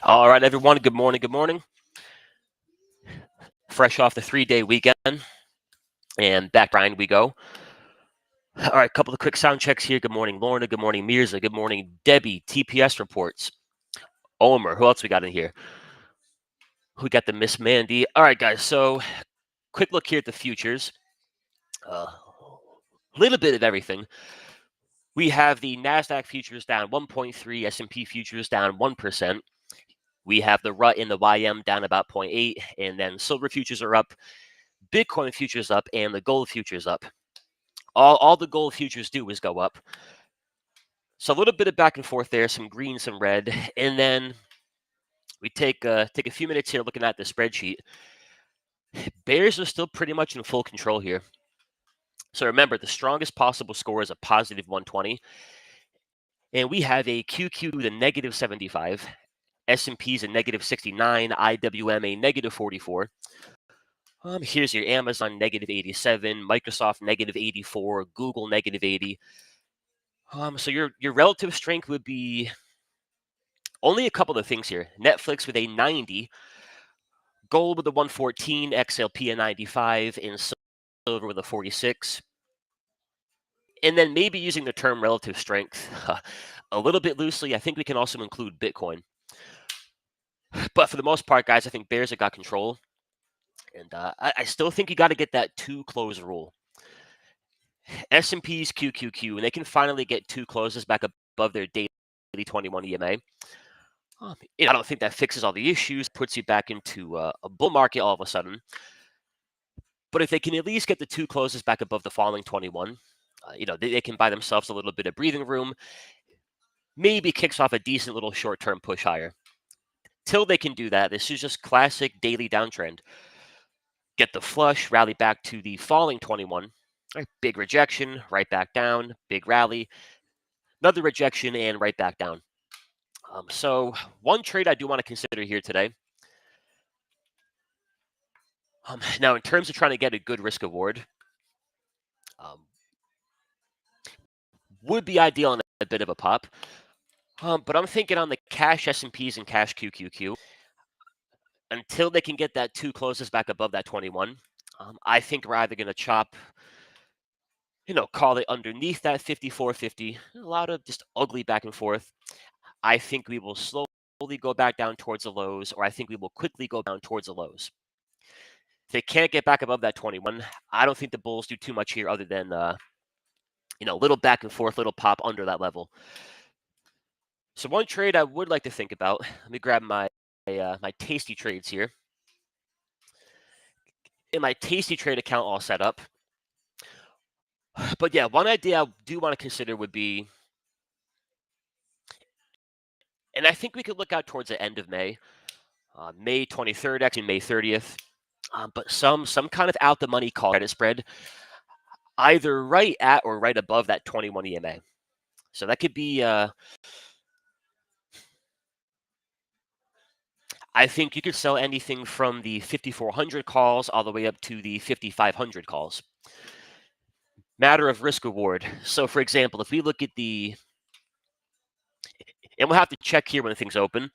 All right, everyone. Good morning. Good morning. Fresh off the 3-day weekend, and back grind we go. All right, a couple of quick sound checks here. Good morning, Lorna. Good morning, Mirza. Good morning, Debbie. TPS reports. Omer. Who else we got in here? We got the Miss Mandy. All right, guys. So, quick look here at the futures. A little bit of everything. We have the Nasdaq futures down 1.3, S&P futures down 1%. We have the RUT in the YM down about 0.8, and then silver futures are up, Bitcoin futures up, and the gold futures up. All the gold futures do is go up. So a little bit of back and forth there, some green, some red, and then we take a few minutes here looking at the spreadsheet. Bears are still pretty much in full control here. So remember, the strongest possible score is a positive 120, and we have a QQ to negative 75, S&P's a negative 69, IWM a negative 44. Here's your Amazon negative 87, Microsoft negative 84, Google negative 80. So your relative strength would be only a couple of things here. Netflix with a 90, gold with a 114, XLP a 95, and silver with a 46. And then maybe using the term relative strength a little bit loosely, I think we can also include Bitcoin. But for the most part, guys, I think bears have got control. And I still think you got to get that two close rule. S&P's QQQ, and they can finally get two closes back above their daily 21 EMA. I don't think that fixes all the issues, puts you back into a bull market all of a sudden. But if they can at least get the two closes back above the falling 21, they can buy themselves a little bit of breathing room. Maybe kicks off a decent little short-term push higher. Till they can do that, this is just classic daily downtrend. Get the flush, rally back to the falling 21. Right, big rejection, right back down, big rally, another rejection, and right back down. So one trade I do want to consider here today. Now, in terms of trying to get a good risk reward, would be ideal on a bit of a pop. But I'm thinking on the cash S&Ps and cash QQQ, until they can get that two closes back above that 21, I think we're either going to chop, call it underneath that 54.50, a lot of just ugly back and forth. I think we will slowly go back down towards the lows, or I think we will quickly go down towards the lows. If they can't get back above that 21, I don't think the bulls do too much here other than, little back and forth, little pop under that level. So one trade I would like to think about, let me grab my tasty trades here. In my tasty trade account all set up. But yeah, one idea I do want to consider would be, and I think we could look out towards the end of May, May 23rd, actually May 30th, but some kind of out the money call credit spread, either right at or right above that 21 EMA. So that could be, I think you could sell anything from the 5,400 calls all the way up to the 5,500 calls. Matter of risk reward. So, for example, if we look at and we'll have to check here when things open.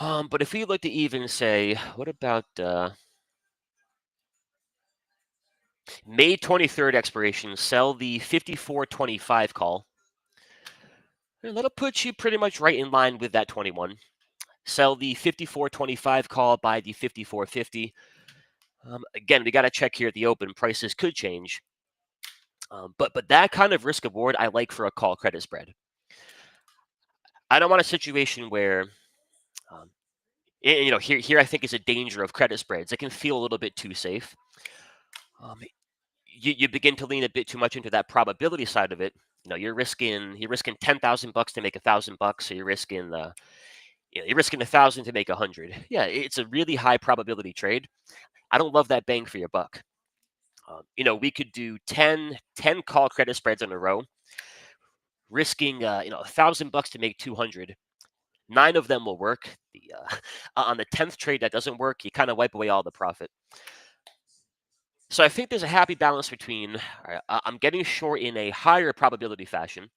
But if we look to even say, what about May 23rd expiration, sell the 54.25 call. And that'll put you pretty much right in line with that 21. Sell the 54.25 call by the 54.50. Again, we got to check here at the open. Prices could change. But that kind of risk reward I like for a call credit spread. I don't want a situation where, here I think is a danger of credit spreads. It can feel a little bit too safe. You begin to lean a bit too much into that probability side of it. You're risking $10,000 to make $1,000, so you're risking 1,000 to make 100. Yeah, it's a really high probability trade. I don't love that bang for your buck. We could do 10 call credit spreads in a row, risking $1,000 to make 200. 9 of them will work. On the 10th trade that doesn't work, you kind of wipe away all the profit. So I think there's a happy balance between, I'm getting short in a higher probability fashion.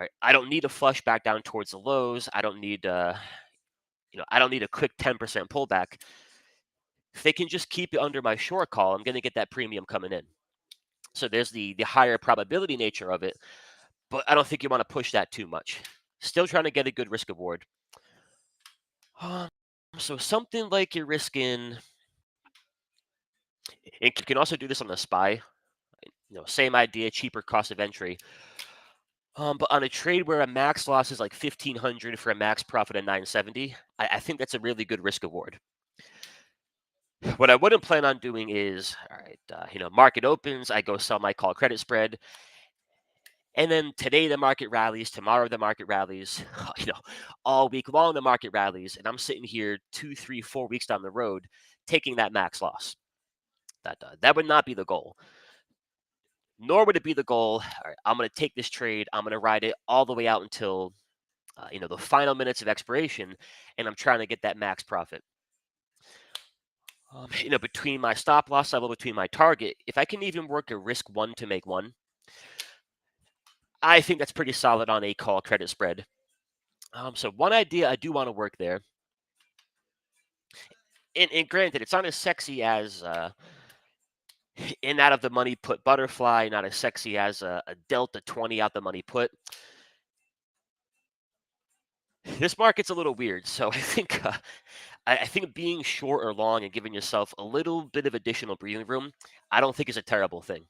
Right, I don't need to flush back down towards the lows. I don't need I don't need a quick 10% pullback. If they can just keep it under my short call, I'm going to get that premium coming in. So there's the higher probability nature of it, but I don't think you want to push that too much. Still trying to get a good risk reward. Um, so something like you're risking, and you can also do this on the SPY. Same idea, cheaper cost of entry. But on a trade where a max loss is like 1,500 for a max profit of 970, I think that's a really good risk reward. What I wouldn't plan on doing is, all right, market opens, I go sell my call credit spread, and then today the market rallies, tomorrow the market rallies, all week long the market rallies, and I'm sitting here 2, 3, 4 weeks down the road taking that max loss. That would not be the goal. Nor would it be the goal. All right, I'm going to take this trade. I'm going to ride it all the way out until the final minutes of expiration, and I'm trying to get that max profit. Between my stop loss level, between my target, if I can even work a risk one to make one, I think that's pretty solid on a call credit spread. So one idea I do want to work there, and granted, it's not as sexy as in out of the money put butterfly, not as sexy as a delta 20 out the money put. This market's a little weird, so I think being short or long and giving yourself a little bit of additional breathing room, I don't think is a terrible thing.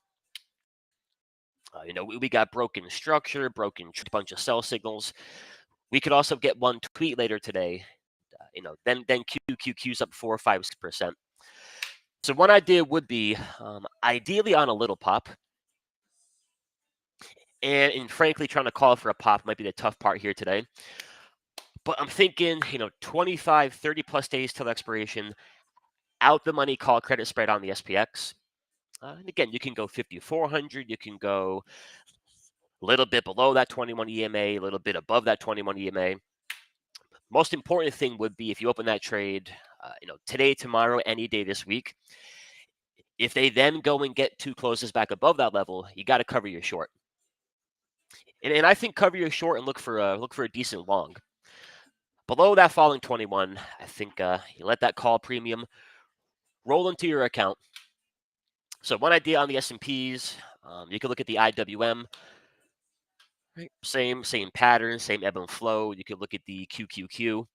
We got broken structure, bunch of sell signals. We could also get one tweet later today. Then QQQ's up 4 or 5%. So one idea would be ideally on a little pop. And frankly, trying to call for a pop might be the tough part here today. But I'm thinking, 25, 30 plus days till expiration, out the money call credit spread on the SPX. And again, you can go 5,400. You can go a little bit below that 21 EMA, a little bit above that 21 EMA. Most important thing would be if you open that trade, today, tomorrow, any day this week. If they then go and get two closes back above that level, you got to cover your short. And I think cover your short and look for a decent long. Below that falling 21, I think you let that call premium roll into your account. So one idea on the S&Ps, you can look at the IWM. Right. Same pattern, same ebb and flow. You could look at the QQQ.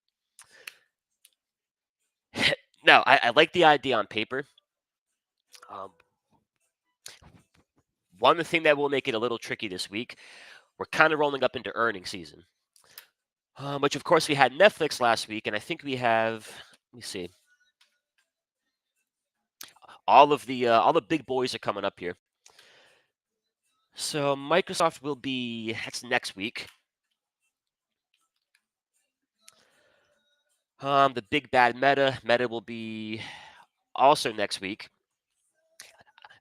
Now, I like the idea on paper. One thing that will make it a little tricky this week, we're kind of rolling up into earnings season. Which, of course, we had Netflix last week, and I think we have, let me see, all the big boys are coming up here. So Microsoft will be, that's next week. The big bad Meta will be also next week.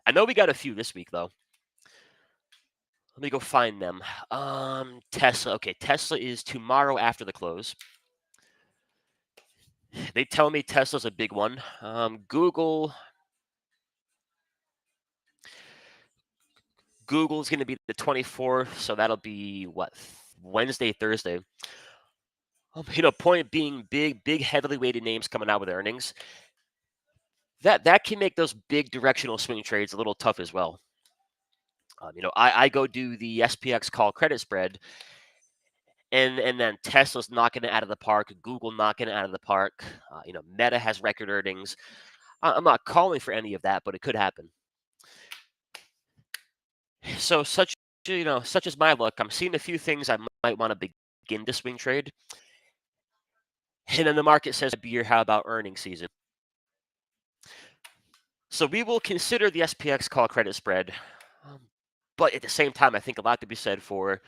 I know we got a few this week, though. Let me go find them. Tesla. Okay, Tesla is tomorrow after the close. They tell me Tesla's a big one. Google's going to be the 24th, so that'll be what, Wednesday, Thursday. Point being, big heavily weighted names coming out with earnings. That can make those big directional swing trades a little tough as well. I go do the SPX call credit spread, and then Tesla's knocking it out of the park, Google knocking it out of the park. Meta has record earnings. I'm not calling for any of that, but it could happen. So such as my luck, I'm seeing a few things I might want to begin to swing trade. And then the market says, how about earnings season? So we will consider the SPX call credit spread. But at the same time, I think a lot to be said for,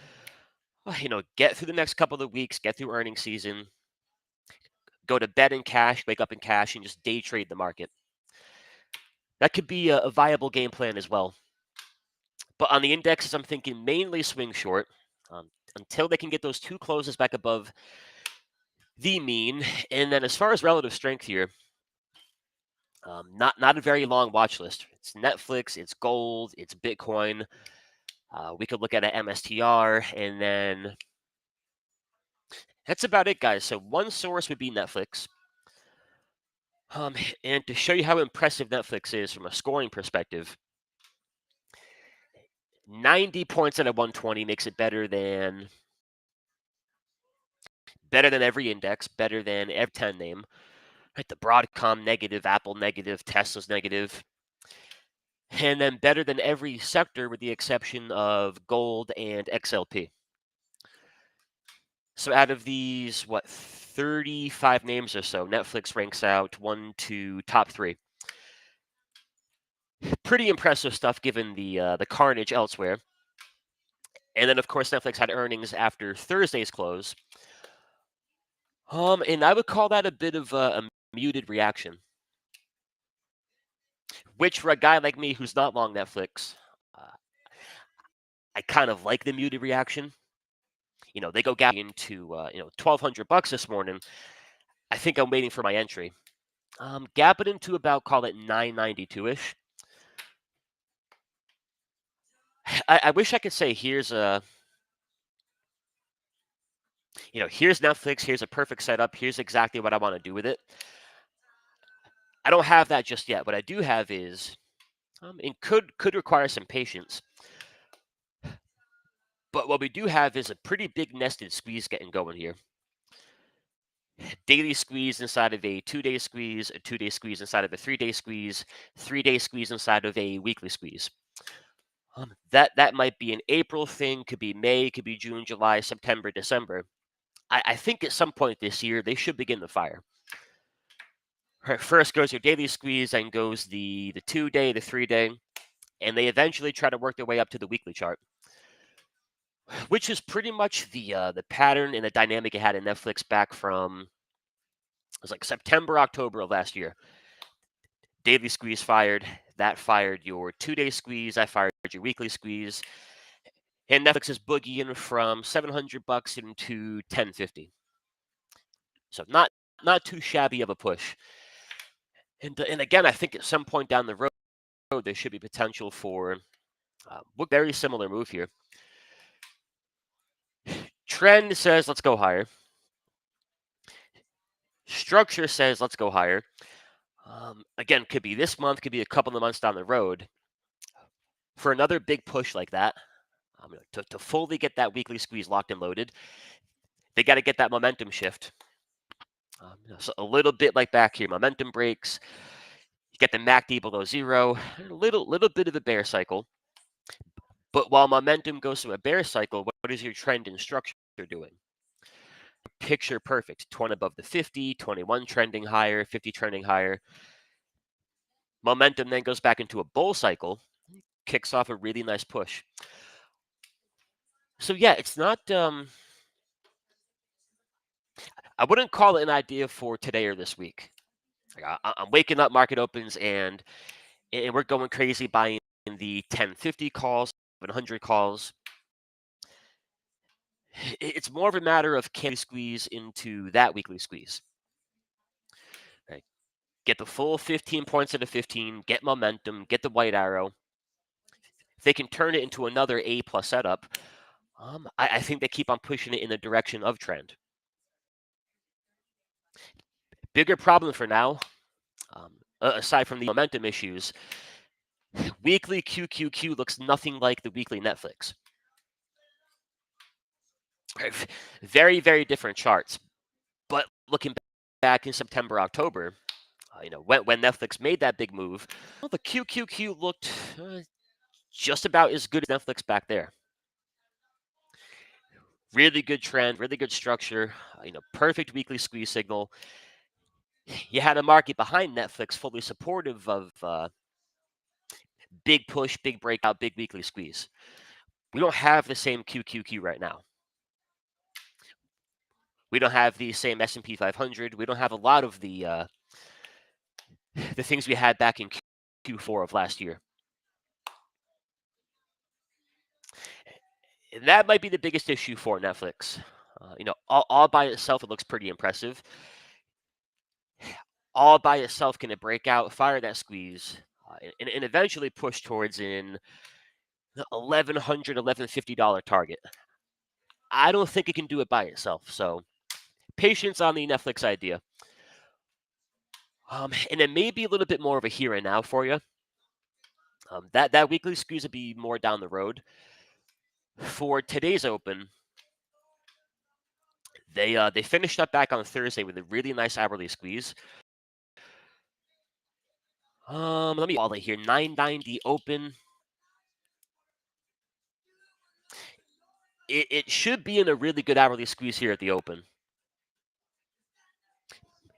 get through the next couple of weeks, get through earnings season, go to bed in cash, wake up in cash, and just day trade the market. That could be a viable game plan as well. But on the indexes, I'm thinking mainly swing short until they can get those two closes back above the mean. And then as far as relative strength here, not a very long watch list. It's Netflix, it's gold, it's Bitcoin. We could look at an MSTR, and then That's about it, guys. So one source would be Netflix. And to show you how impressive Netflix is from a scoring perspective, 90 points out of 120 makes it better than every index, better than every 10 name. Right, the Broadcom negative, Apple negative, Tesla's negative, and then better than every sector with the exception of gold and XLP. So out of these, 35 names or so, Netflix ranks out 1, 2, top 3. Pretty impressive stuff given the carnage elsewhere. And then, of course, Netflix had earnings after Thursday's close. And I would call that a bit of a muted reaction, which for a guy like me who's not long Netflix, uh, I kind of like the muted reaction. They go gap into $1,200 this morning. I think I'm waiting for my entry. Gap it into about, call it 992-ish. I wish I could say here's Netflix, here's a perfect setup, here's exactly what I want to do with it. I don't have that just yet. What I do have is, it could require some patience. But what we do have is a pretty big nested squeeze getting going here. Daily squeeze inside of a 2-day squeeze, a 2-day squeeze inside of a 3-day squeeze, 3-day squeeze inside of a weekly squeeze. That might be an April thing, could be May, could be June, July, September, December. I think at some point this year they should begin the fire. First goes your daily squeeze, then goes the 2-day, the 3-day, and they eventually try to work their way up to the weekly chart, which is pretty much the pattern and the dynamic it had in Netflix back from, it was like September, October of last year. Daily squeeze fired. That fired your 2-day squeeze. I fired your weekly squeeze. And Netflix is boogieing from $700 into $1,050. So not too shabby of a push. And again, I think at some point down the road, there should be potential for a very similar move here. Trend says let's go higher. Structure says let's go higher. Again, could be this month, could be a couple of months down the road. For another big push like that, to fully get that weekly squeeze locked and loaded, they got to get that momentum shift. So a little bit like back here, momentum breaks. You get the MACD below zero, a little bit of a bear cycle. But while momentum goes through a bear cycle, what is your trend and structure doing? Picture perfect. 20 above the 50, 21 trending higher, 50 trending higher. Momentum then goes back into a bull cycle, kicks off a really nice push. So yeah, it's not. I wouldn't call it an idea for today or this week. I'm waking up, market opens, and we're going crazy buying the 1050 calls, 100 calls. It's more of a matter of can we squeeze into that weekly squeeze. Right. Get the full 15 points out of 15, get momentum, get the white arrow. If they can turn it into another A+ setup, I think they keep on pushing it in the direction of trend. Bigger problem for now, aside from the momentum issues, weekly QQQ looks nothing like the weekly Netflix. Very, very different charts. But looking back in September, October, when Netflix made that big move, the QQQ looked just about as good as Netflix back there. Really good trend, really good structure, perfect weekly squeeze signal. You had a market behind Netflix fully supportive of big push, big breakout, big weekly squeeze. We don't have the same QQQ right now. We don't have the same S&P 500. We don't have a lot of the things we had back in Q4 of last year. And that might be the biggest issue for Netflix. All by itself, it looks pretty impressive. All by itself, can it break out, fire that squeeze, and eventually push towards an $1,100, $1,150 target? I don't think it can do it by itself. So patience on the Netflix idea. And it may be a little bit more of a here and now for you. That weekly squeeze would be more down the road. For today's open, they finished up back on Thursday with a really nice hourly squeeze. Let me call it here. 990 open. It should be in a really good hourly squeeze here at the open.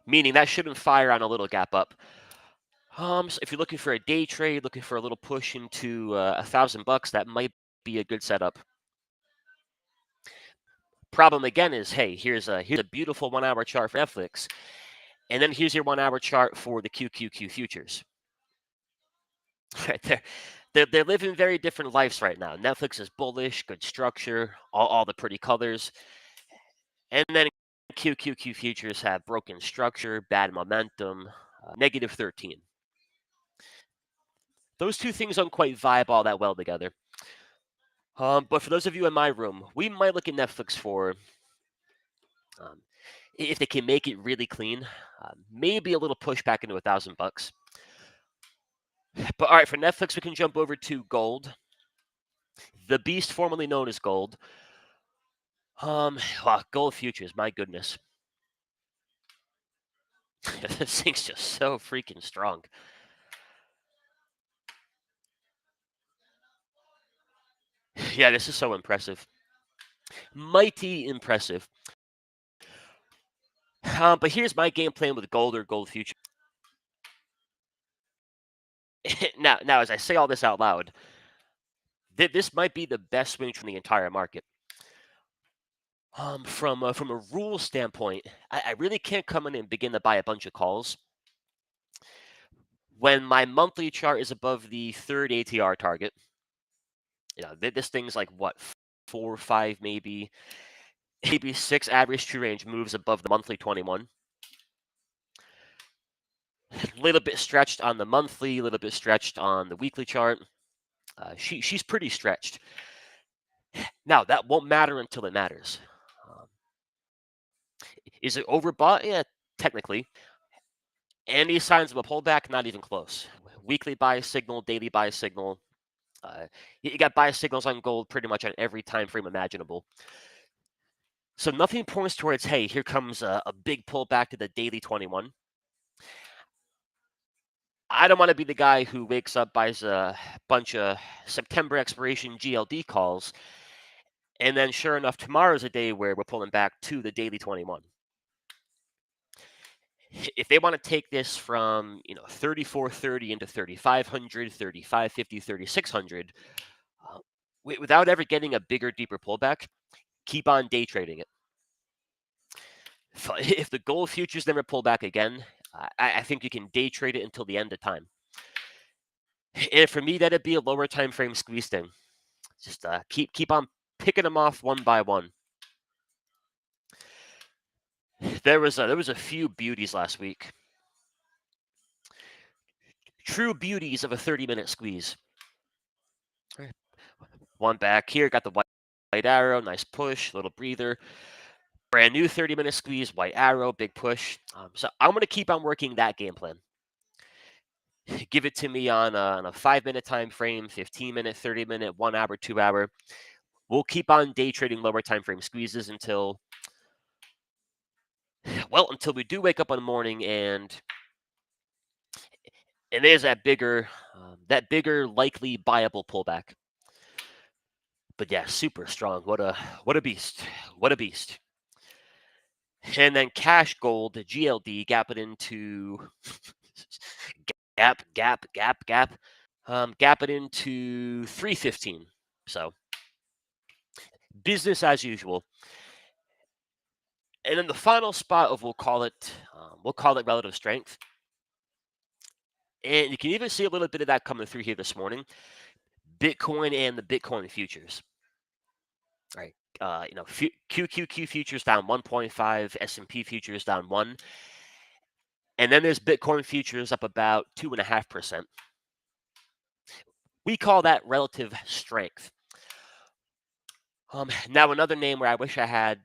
Meaning that shouldn't fire on a little gap up. So if you're looking for a day trade, looking for a little push into $1,000, that might be a good setup. Problem again is, hey, here's a beautiful 1 hour chart for Netflix, and then here's your 1 hour chart for the QQQ futures. They're living very different lives right now. Netflix is bullish, good structure, all the pretty colors, and then QQQ futures have broken structure, bad momentum, negative 13. Those two things don't quite vibe all that well together. But for those of you in my room, we might look at Netflix for, if they can make it really clean, maybe a little push back into $1,000. But all right, for Netflix, we can jump over to gold. The beast formerly known as gold. Wow, gold futures, my goodness. This thing's just so freaking strong. Yeah, this is so impressive. Mighty impressive. But here's my game plan with gold or gold futures. Now, as I say all this out loud, this might be the best swing from the entire market. From a rule standpoint, I really can't come in and begin to buy a bunch of calls when my monthly chart is above the third ATR target. This thing's like what, 4 or 5, maybe 6 average true range moves above the monthly 21. A little bit stretched on the monthly, a little bit stretched on the weekly chart. She's pretty stretched. Now that won't matter until it matters. Is it overbought? Yeah, technically. Any signs of a pullback? Not even close. Weekly buy signal, daily buy signal. You got buy signals on gold pretty much on every time frame imaginable. So nothing points towards, hey, here comes a big pullback to the daily 21. I don't want to be the guy who wakes up, buys a bunch of September expiration GLD calls, and then sure enough, tomorrow's a day where we're pulling back to the daily 21. If they want to take this from 3430 into 3500, 3550, 3600, without ever getting a bigger, deeper pullback, keep on day trading it. If the gold futures never pull back again, I think you can day trade it until the end of time. And for me, that'd be a lower time frame squeeze thing. Just keep on picking them off one by one. There was a few beauties last week. True beauties of a 30-minute squeeze. One back here, got the white arrow, nice push, little breather. Brand new 30-minute squeeze, white arrow, big push. So I'm going to keep on working that game plan. Give it to me on a 5-minute time frame, 15-minute, 30-minute, 1 hour, 2 hour. We'll keep on day trading lower time frame squeezes until we do wake up in the morning and there's that bigger likely buyable pullback. But yeah, super strong. What a beast. What a beast. And then cash gold, GLD, gap it into gap. Gap it into 315. So business as usual. And then the final spot of we'll call it relative strength. And you can even see a little bit of that coming through here this morning. Bitcoin and the Bitcoin futures. All right. QQQ futures down 1.5, S&P futures down 1. And then there's Bitcoin futures up about 2.5%. We call that relative strength. Now another name where I wish I had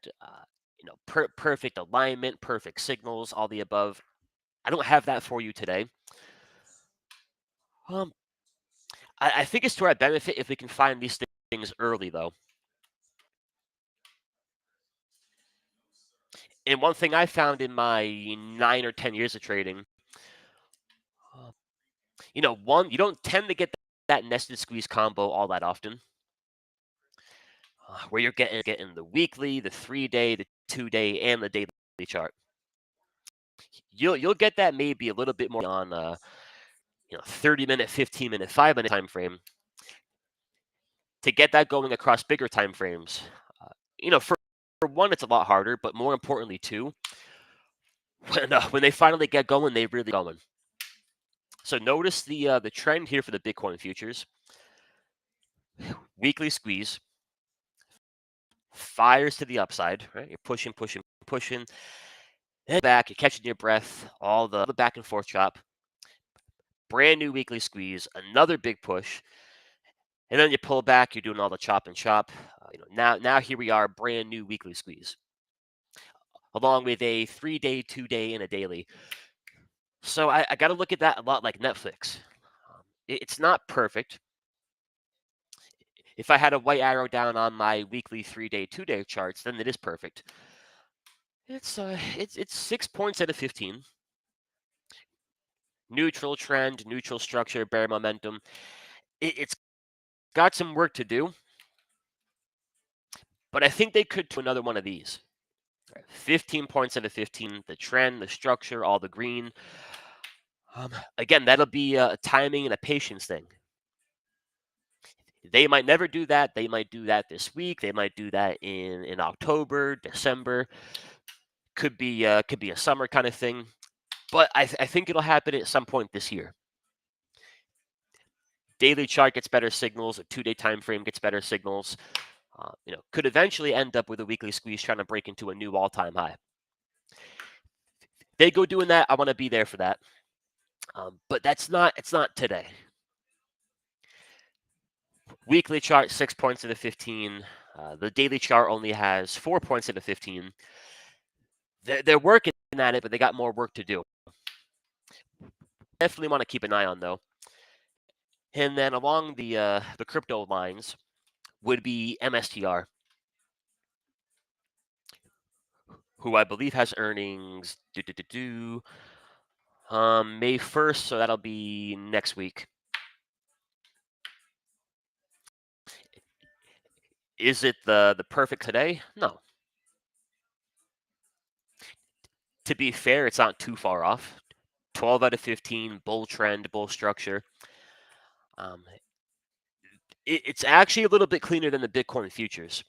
perfect alignment, perfect signals, all the above. I don't have that for you today. Um, I think it's to our benefit if we can find these things early, though. And one thing I found in my 9 or 10 years of trading, uh, one, you don't tend to get that nested squeeze combo all that often, where you're getting the weekly, the 3-day, the 2-day, and the daily chart. You'll get that maybe a little bit more on 30-minute, 15-minute, 5-minute time frame. To get that going across bigger time frames, uh, for one, it's a lot harder, but more importantly, too, when they finally get going, they really going. So notice the trend here for the Bitcoin futures. Weekly squeeze, fires to the upside, right? You're pushing, pushing, pushing. Then back, you're catching your breath, all the back and forth chop. Brand new weekly squeeze, another big push, and then you pull back. You're doing all the chop and chop. Now here we are, brand new weekly squeeze, along with a 3-day, 2-day, and a daily. So I got to look at that a lot like Netflix. It's not perfect. If I had a white arrow down on my weekly 3-day, 2-day charts, then it is perfect. It's 6 points out of 15. Neutral trend, neutral structure, bear momentum. It's got some work to do, but I think they could do another one of these. 15 points out of 15. The trend, the structure, all the green. Again, that'll be a timing and a patience thing. They might never do that. They might do that this week. They might do that in October, December. Could be a summer kind of thing. But I think it'll happen at some point this year. Daily chart gets better signals. A 2-day time frame gets better signals. Could eventually end up with a weekly squeeze trying to break into a new all-time high. They go doing that. I want to be there for that. But it's not today. Weekly chart, 6 points out of 15. The daily chart only has 4 points out of 15. They're working at it, but they got more work to do. Definitely want to keep an eye on, though. And then along the crypto lines would be MSTR, who I believe has earnings May 1st, so that'll be next week. Is it the perfect today? No. To be fair, it's not too far off. 12 out of 15, bull trend, bull structure. It's actually a little bit cleaner than the Bitcoin futures.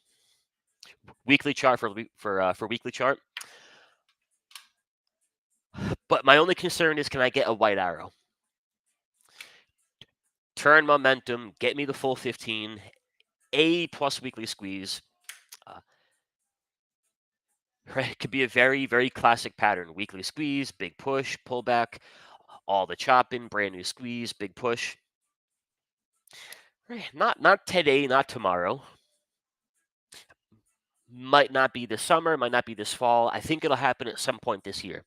Weekly chart for weekly chart. But my only concern is, can I get a white arrow? Turn momentum, get me the full 15, A plus weekly squeeze. Right, it could be a very, very classic pattern. Weekly squeeze, big push, pullback, all the chopping, brand new squeeze, big push. Right, not today, not tomorrow. Might not be this summer, might not be this fall. I think it'll happen at some point this year.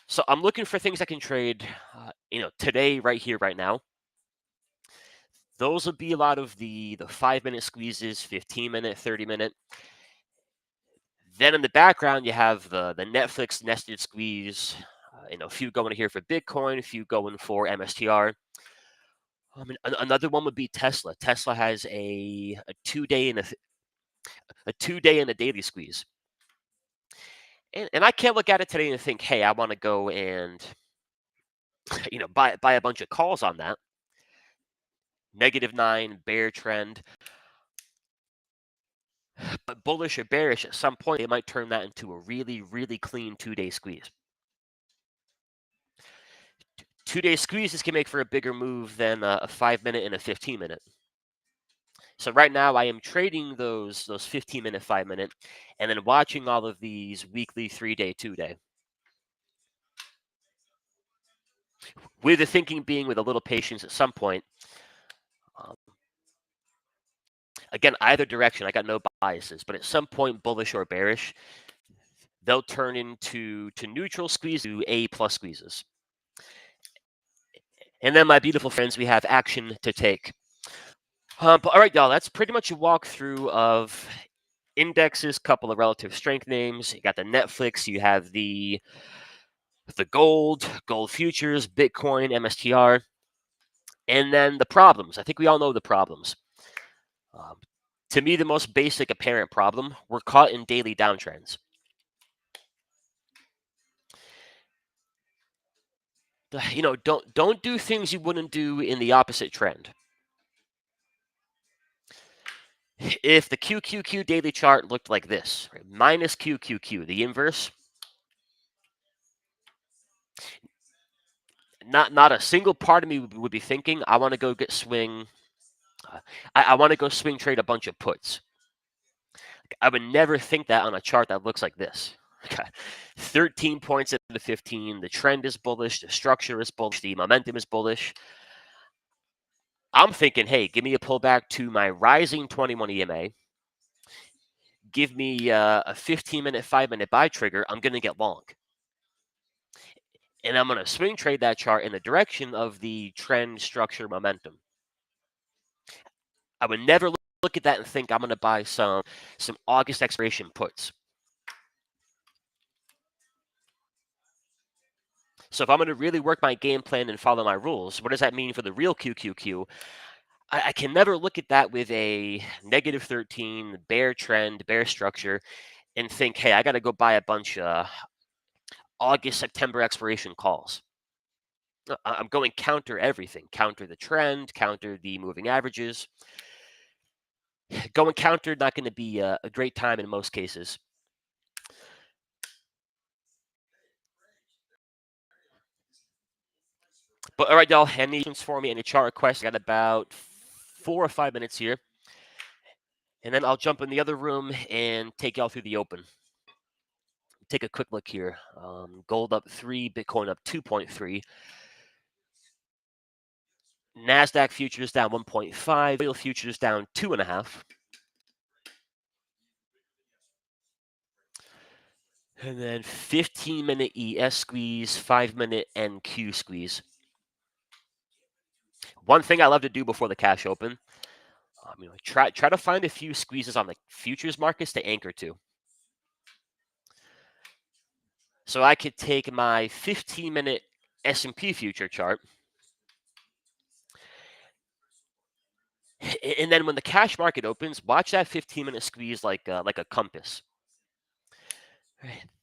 So I'm looking for things I can trade, today, right here, right now. Those would be a lot of the 5-minute squeezes, 15-minute, 30-minute. Then in the background, you have the Netflix nested squeeze. A few going here for Bitcoin, a few going for MSTR. Another one would be Tesla. Tesla has a 2-day and a 2-day and a daily squeeze. And I can't look at it today and think, hey, I want to go and buy a bunch of calls on that. -9, bear trend. But bullish or bearish, at some point, they might turn that into a really, really clean 2-day squeeze. 2-day squeezes can make for a bigger move than a 5-minute and a 15-minute. So right now, I am trading those 15-minute, 5-minute, and then watching all of these weekly 3-day, 2-day. With the thinking being, with a little patience, at some point, um, Again, either direction, I got no biases, but at some point, bullish or bearish, they'll turn into neutral squeeze to A plus squeezes. And then, my beautiful friends, we have action to take. But all right, y'all, that's pretty much a walkthrough of indexes, couple of relative strength names. You got the Netflix, you have the gold futures, Bitcoin, MSTR, and then the problems. I think we all know the problems. Um, to me, the most basic apparent problem, we're caught in daily downtrends. Don't do things you wouldn't do in the opposite trend. If the QQQ daily chart looked like this, right, minus QQQ, the inverse, not a single part of me would be thinking, I want to go get swing. I want to go swing trade a bunch of puts. I would never think that on a chart that looks like this. 13 points into 15. The trend is bullish. The structure is bullish. The momentum is bullish. I'm thinking, hey, give me a pullback to my rising 21 EMA. Give me a 15-minute, 5-minute buy trigger. I'm going to get long. And I'm going to swing trade that chart in the direction of the trend, structure, momentum. I would never look at that and think I'm going to buy some August expiration puts. So if I'm going to really work my game plan and follow my rules, what does that mean for the real QQQ? I can never look at that with a negative 13, bear trend, bear structure, and think, hey, I got to go buy a bunch of August, September expiration calls. I'm going counter everything. Counter the trend, counter the moving averages. Going counter, not going to be a great time in most cases. But all right, y'all, any questions for me? Any chart requests? I got about 4 or 5 minutes here. And then I'll jump in the other room and take y'all through the open. Take a quick look here. Gold up 3, Bitcoin up 2.3. NASDAQ futures down 1.5. Oil futures down 2.5. And then 15-minute ES squeeze, 5-minute NQ squeeze. One thing I love to do before the cash open, try to find a few squeezes on the futures markets to anchor to. So I could take my 15-minute S&P future chart, and then when the cash market opens, watch that 15-minute squeeze like a compass.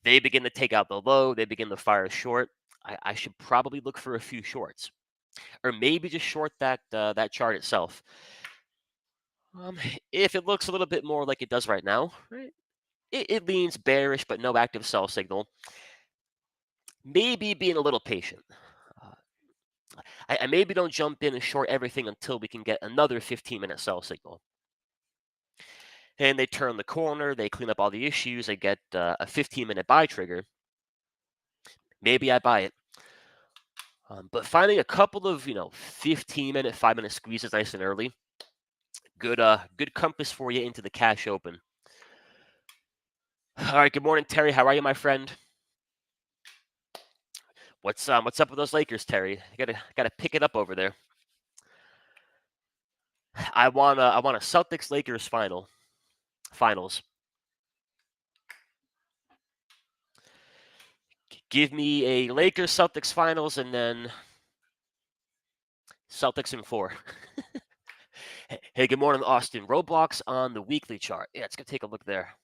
They begin to take out the low. They begin to fire short. I should probably look for a few shorts, or maybe just short that chart itself. If it looks a little bit more like it does right now, right? It leans bearish, but no active sell signal. Maybe being a little patient. I maybe don't jump in and short everything until we can get another 15-minute sell signal. And they turn the corner, they clean up all the issues, they get a 15-minute buy trigger. Maybe I buy it. But finding a couple of 15-minute, 5-minute squeezes nice and early, good compass for you into the cash open. All right, good morning, Terry. How are you, my friend? What's up with those Lakers, Terry? You gotta pick it up over there. I want a Celtics Lakers finals. Give me a Lakers Celtics finals and then Celtics in 4. Hey, good morning, Austin. Roblox on the weekly chart. Yeah, let's go take a look there.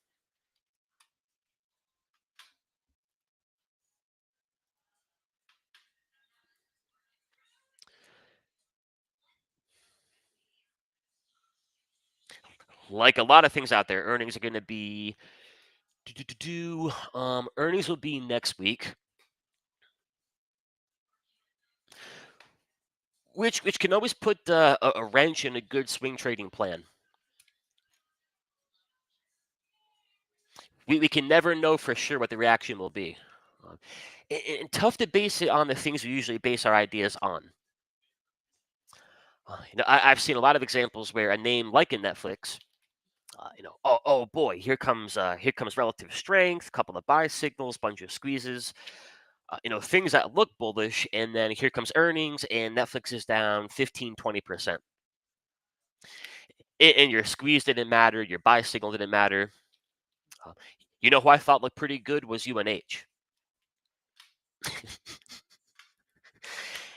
Like a lot of things out there, earnings are going to be earnings will be next week, which can always put a wrench in a good swing trading plan. We can never know for sure what the reaction will be. And tough to base it on the things we usually base our ideas on. I've seen a lot of examples where a name like a Netflix Oh boy, here comes relative strength, couple of buy signals, bunch of squeezes, things that look bullish, and then here comes earnings, and Netflix is down 15, 20%. And your squeeze didn't matter, your buy signal didn't matter. Uh, who I thought looked pretty good was UNH.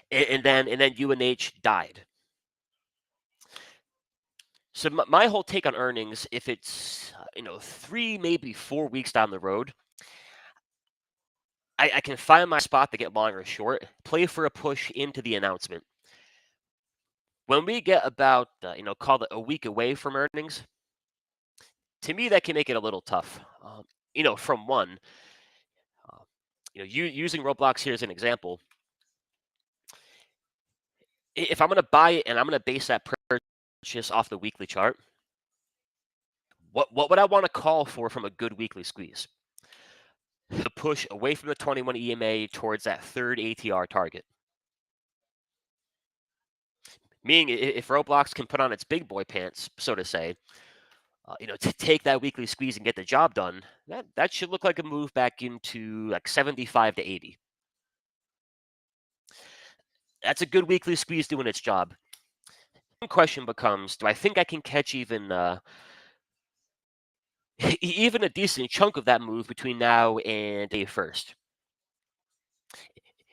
And then UNH died. So my whole take on earnings, if it's 3 maybe 4 weeks down the road, I can find my spot to get long or short, play for a push into the announcement. When we get about call it a week away from earnings, to me that can make it a little tough. From one, uh, using Roblox here as an example, if I'm going to buy it and I'm going to base that purchase off the weekly chart, what would I want to call for from a good weekly squeeze? The push away from the 21 EMA towards that third ATR target. Meaning, if Roblox can put on its big boy pants, so to say, to take that weekly squeeze and get the job done, that should look like a move back into like 75 to 80. That's a good weekly squeeze doing its job. The question becomes, do I think I can catch even even a decent chunk of that move between now and May 1st?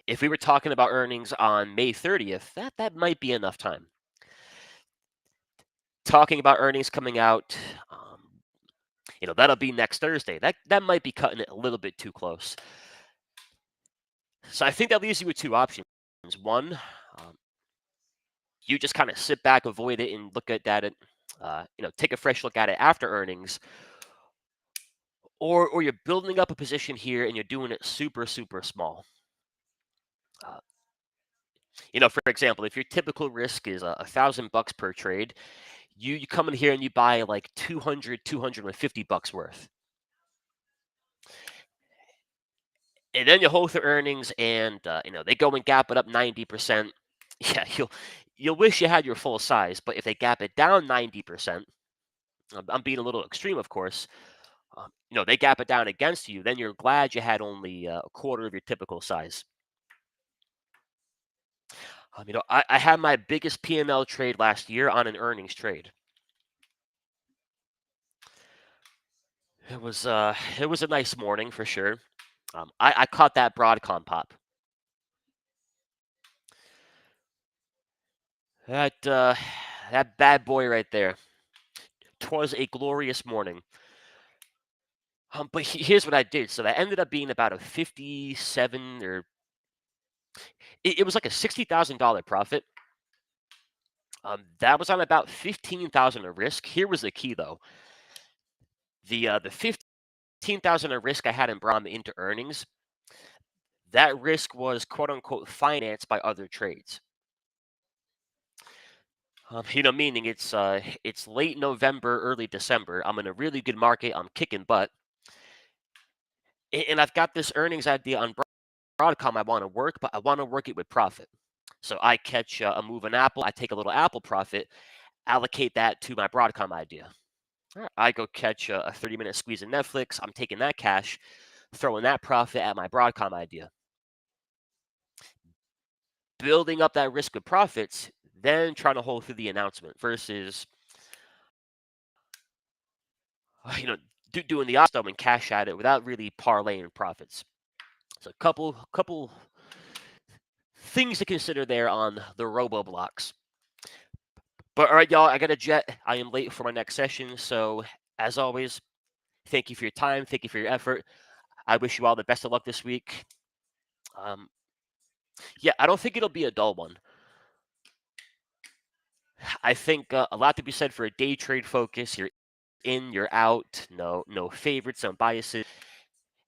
If we were talking about earnings on May 30th, that might be enough time. Talking about earnings coming out, that'll be next Thursday. That might be cutting it a little bit too close. So I think that leaves you with two options. One, um, you just kind of sit back, avoid it, and look at it. Take a fresh look at it after earnings, or you're building up a position here and you're doing it super super small. Uh, for example, if your typical risk is $1,000 per trade, you come in here and you buy like 250 bucks worth, and then you hold the earnings, and they go and gap it up 90%. Yeah, you'll wish you had your full size, but if they gap it down 90%, I'm being a little extreme, of course. They gap it down against you, then you're glad you had only a quarter of your typical size. I had my biggest PML trade last year on an earnings trade. It was a nice morning for sure. I caught that Broadcom pop. That bad boy right there. 'Twas a glorious morning. But here's what I did. So that ended up being about a 57 or it was like a $60,000 profit. That was on about 15,000 of risk. Here was the key though. The 15,000 of risk I had in Brahm into earnings, that risk was quote unquote financed by other trades. Meaning it's late November, early December. I'm in a really good market. I'm kicking butt, and I've got this earnings idea on Broadcom I want to work, but I want to work it with profit. So I catch a move in Apple. I take a little Apple profit, allocate that to my Broadcom idea. I go catch a 30-minute squeeze in Netflix. I'm taking that cash, throwing that profit at my Broadcom idea, building up that risk of profits, then trying to hold through the announcement versus you know doing the opposite and cash at it without really parlaying profits. So a couple things to consider there on the robo blocks. But all right, y'all, I got a jet. I am late for my next session. So as always, thank you for your time. Thank you for your effort. I wish you all the best of luck this week. Um, yeah, I don't think it'll be a dull one. I think a lot to be said for a day trade focus. You're in, you're out. No favorites, no biases.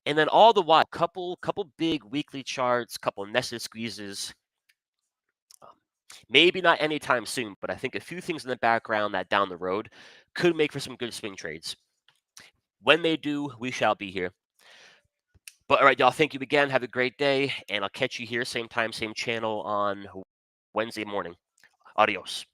And then all the while, couple big weekly charts, couple nested squeezes. Um, Maybe not anytime soon, but I think a few things in the background that down the road could make for some good swing trades. When they do, we shall be here. But all right, y'all, thank you again. Have a great day, and I'll catch you here, same time, same channel on Wednesday morning. Adios.